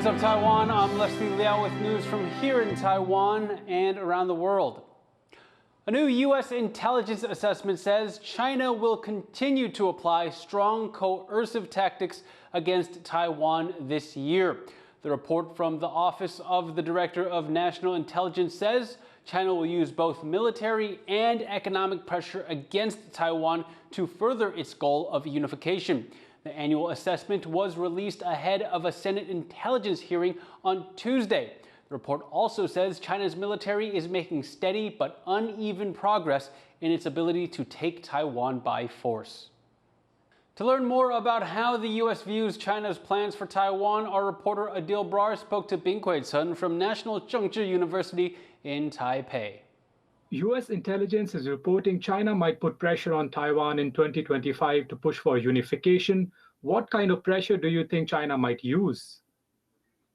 What's up, Taiwan? I'm Liao with news from here in Taiwan and around the world. A new U.S. intelligence assessment says China will continue to apply strong coercive tactics against Taiwan this year. The report from the Office of the Director of National Intelligence says China will use both military and economic pressure against Taiwan to further its goal of unification. The annual assessment was released ahead of a Senate intelligence hearing on Tuesday. The report also says China's military is making steady but uneven progress in its ability to take Taiwan by force. To learn more about how the U.S. views China's plans for Taiwan, our reporter Adil Brar spoke to Bing Chen from National Zhengzhi University in Taipei. U.S. intelligence is reporting China might put pressure on Taiwan in 2025 to push for unification. What kind of pressure do you think China might use?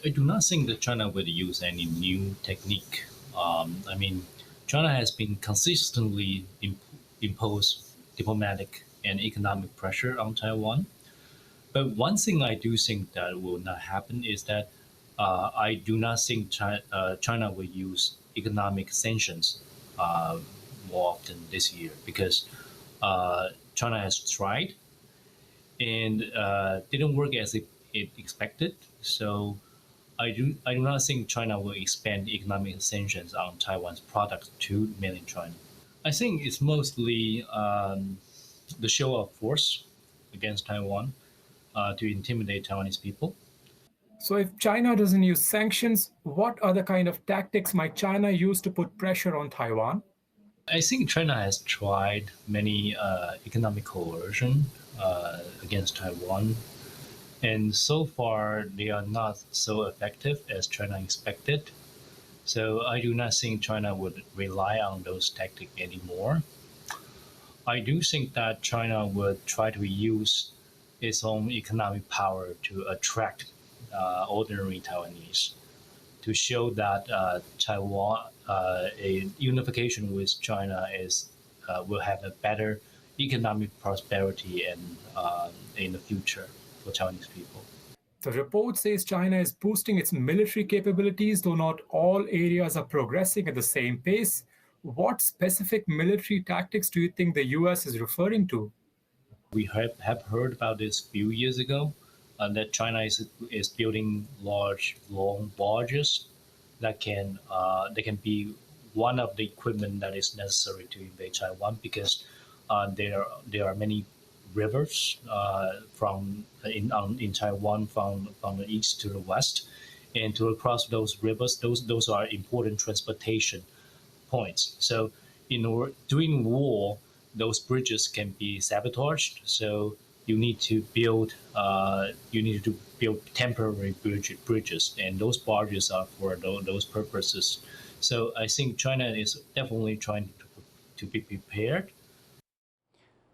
I do not think that China would use any new technique. China has been consistently impose diplomatic and economic pressure on Taiwan. But one thing I do think that will not happen is that I do not think China will use economic sanctions more often this year, because China has tried and didn't work as it expected. So I do not think China will expand economic sanctions on Taiwan's products to mainland China. I think it's mostly the show of force against Taiwan to intimidate Taiwanese people. So if China doesn't use sanctions, what other kind of tactics might China use to put pressure on Taiwan? I think China has tried many economic coercion against Taiwan. And so far, they are not so effective as China expected. So I do not think China would rely on those tactics anymore. I do think that China would try to use its own economic power to attract ordinary Taiwanese, to show that Taiwan, a unification with China will have a better economic prosperity in the future for Taiwanese people. The report says China is boosting its military capabilities, though not all areas are progressing at the same pace. What specific military tactics do you think the U.S. is referring to? We have heard about this a few years ago, that China is building large, long barges that can be one of the equipment that is necessary to invade Taiwan, because there are many rivers in Taiwan from the east to the west, and to cross those rivers, those are important transportation points. So during war, those bridges can be sabotaged. So you need to build temporary bridges, and those barges are for those purposes. So I think China is definitely trying to be prepared.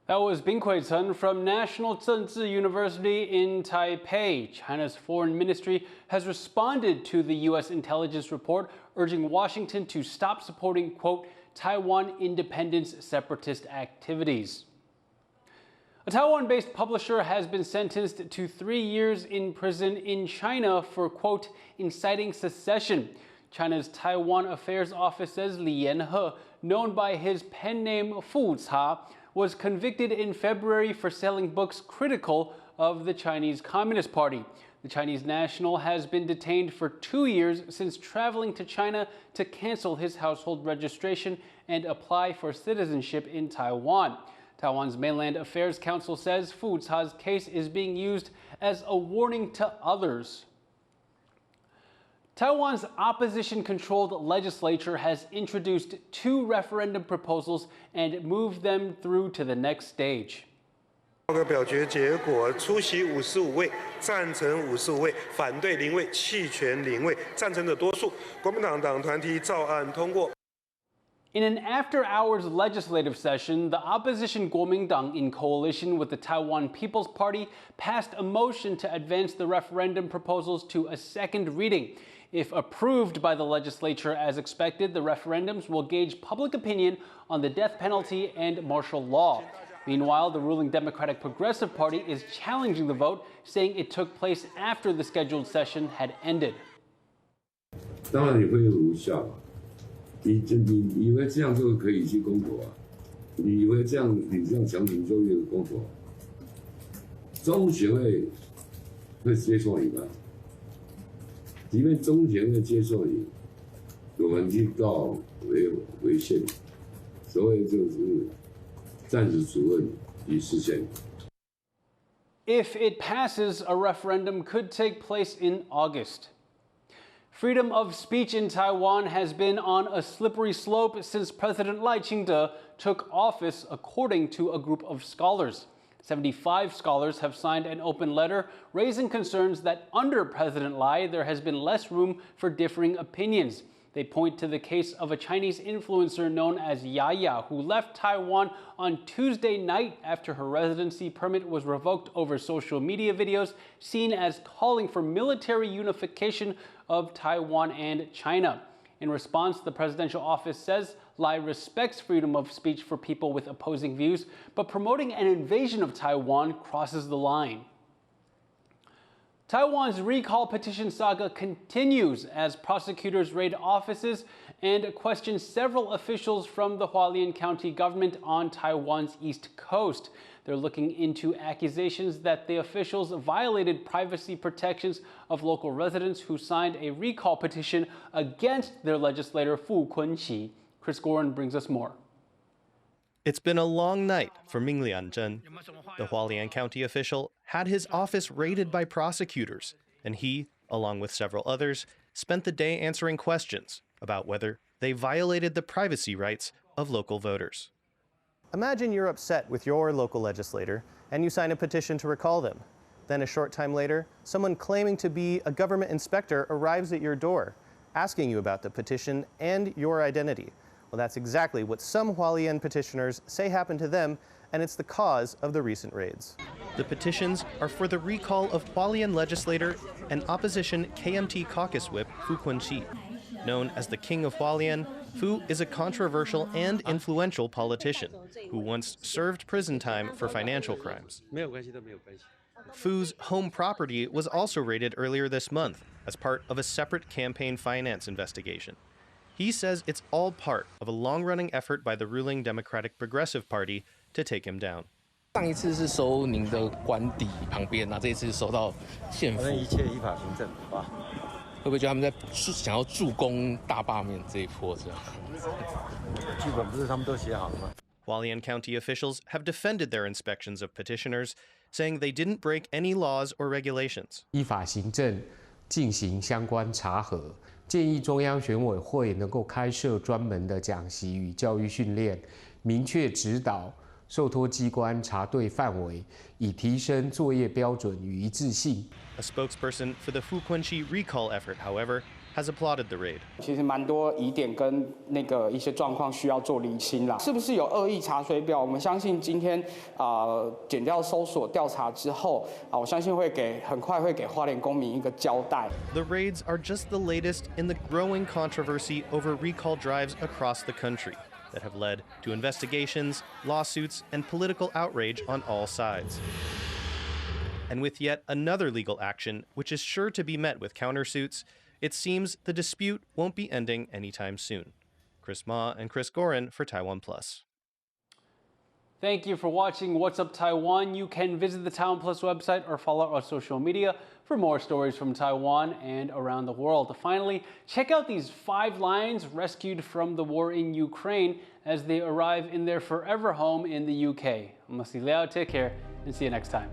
That was Bing Chen from National Zhengzhi University in Taipei. China's foreign ministry has responded to the U.S. intelligence report, urging Washington to stop supporting, quote, Taiwan independence separatist activities. A Taiwan-based publisher has been sentenced to 3 years in prison in China for, quote, inciting secession. China's Taiwan Affairs Office says Liao, known by his pen name Fu Ca, was convicted in February for selling books critical of the Chinese Communist Party. The Chinese national has been detained for 2 years since traveling to China to cancel his household registration and apply for citizenship in Taiwan. Taiwan's Mainland Affairs Council says Fu Ca's case is being used as a warning to others. Taiwan's opposition-controlled legislature has introduced 2 referendum proposals and moved them through to the next stage. 报告表决结果：出席55位，赞成55位，反对0位，弃权0位，赞成的多数。国民党党团体照案通过。 In an after-hours legislative session, the opposition Kuomintang, in coalition with the Taiwan People's Party, passed a motion to advance the referendum proposals to a second reading. If approved by the legislature as expected, the referendums will gauge public opinion on the death penalty and martial law. Meanwhile, the ruling Democratic Progressive Party is challenging the vote, saying it took place after the scheduled session had ended. 当然你会无效啊！你以为这样就可以去公投啊？你以为你这样强行就业公投？中协会接受你吗？即便中协会接受你，我们去告违宪，所谓就是暂时处分与释宪。If it passes, a referendum could take place in August. Freedom of speech in Taiwan has been on a slippery slope since President Lai Ching-te took office, according to a group of scholars. 75 scholars have signed an open letter raising concerns that under President Lai, there has been less room for differing opinions. They point to the case of a Chinese influencer known as Yaya, who left Taiwan on Tuesday night after her residency permit was revoked over social media videos seen as calling for military unification of Taiwan and China. In response, the presidential office says Lai respects freedom of speech for people with opposing views, but promoting an invasion of Taiwan crosses the line. Taiwan's recall petition saga continues as prosecutors raid offices and question several officials from the Hualien County government on Taiwan's east coast. They're looking into accusations that the officials violated privacy protections of local residents who signed a recall petition against their legislator Fu Kunqi. Chris Gorin brings us more. It's been a long night for Ming Lianzhen. The Hualien County official had his office raided by prosecutors, and he, along with several others, spent the day answering questions about whether they violated the privacy rights of local voters. Imagine you're upset with your local legislator and you sign a petition to recall them. Then a short time later, someone claiming to be a government inspector arrives at your door, asking you about the petition and your identity. Well, that's exactly what some Hualien petitioners say happened to them, and it's the cause of the recent raids. The petitions are for the recall of Hualien legislator and opposition KMT caucus whip Fu Kunqi. Known as the King of Hualien, Fu is a controversial and influential politician who once served prison time for financial crimes. Fu's home property was also raided earlier this month as part of a separate campaign finance investigation. He says it's all part of a long-running effort by the ruling Democratic Progressive Party to take him down. 上一次是收您的官邸旁边，那这一次收到县府。一切依法行政，好吧？会不会觉得他们在想要助攻大罢免这一波这样？剧本不是他们都写好了吗？ Hualien County officials have defended their inspections of petitioners, saying they didn't break any laws or regulations. 依法行政进行相关查核。 建议中央选委会能够开设专门的讲习与教育训练，明确指导受托机关查对范围，以提升作业标准与一致性。A spokesperson for the Fu Kunqi recall effort, however, has applauded the raid. 其实蛮多疑点跟一些状况需要做厘清啦，是不是有恶意查水表？我们相信今天检调搜索调查之后我相信很快会给花莲公民一个交代。The raids are just the latest in the growing controversy over recall drives across the country that have led to investigations, lawsuits, and political outrage on all sides. And with yet another legal action, which is sure to be met with countersuits, it seems the dispute won't be ending anytime soon. Chris Ma and Chris Gorin for TaiwanPlus. Thank you for watching What's Up Taiwan. You can visit the TaiwanPlus website or follow our social media for more stories from Taiwan and around the world. Finally, check out these 5 lions rescued from the war in Ukraine as they arrive in their forever home in the UK. I'm Liao. Take care and see you next time.